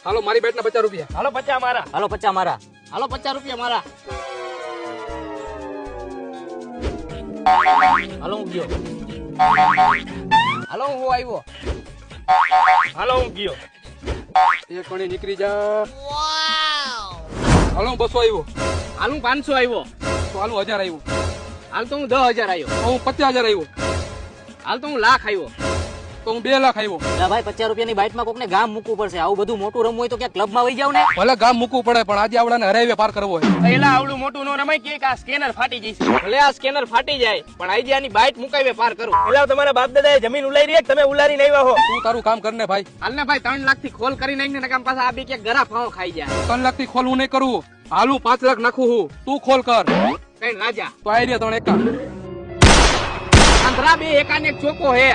હાલો મારી બેટ ના 50 રૂપિયા. હાલો 50 મારા. હાલો 50 મારા. હાલો 50 રૂપિયા મારા. હાલો હું ગયો. હાલો હું આવ્યો. હાલો હું ગયો. એક કોણી નીકળી જા. હાલો હું 200 આવ્યો. હાલ હું 500 આવ્યો. તો હાલો 1000 આવ્યો. હાલ તો હું 10,000 આવ્યો. તો હું 50,000 આવ્યો. હાલ તો હું લાખ આવ્યો. તો હું 2 લાખ આવ્યો. લા ભાઈ 50 રૂપિયાની બાઇટમાં કોકને ગામ મૂકવું પડશે. આવું બધું મોટું રમવું હોય તો ક્યાં ક્લબમાં વહી જાવ ને. ભલે ગામ મૂકવું પડે પણ આજે આવડાને હરાવે પાર કરવો હોય. પહેલા આવડું મોટું નો રમાય કે આ સ્કેનર ફાટી જશે. ભલે આ સ્કેનર ફાટી જાય પણ આજે આની બાઇટ મુકાવે પાર કરું. પેલા તમારા બાપ દાદાએ જમીન ઉલારી રે તમે ઉલારી નહીં આવ્યા હો. તું તારું કામ કરને ભાઈ. હાલ ને ભાઈ 3 લાખ થી ખોલ કરી નાખીને નકામ પાછા આ બી કે ગરા ફાવો ખાઈ જાય. 3 લાખ થી ખોલ હું નહીં કરું. હાલું 5 લાખ નાખું હું. તું ખોલ કર. કઈ રાજા તો આઈ રહ્યા 3 એકા. આંધ્રા બે એકાને એક ચોકો હે.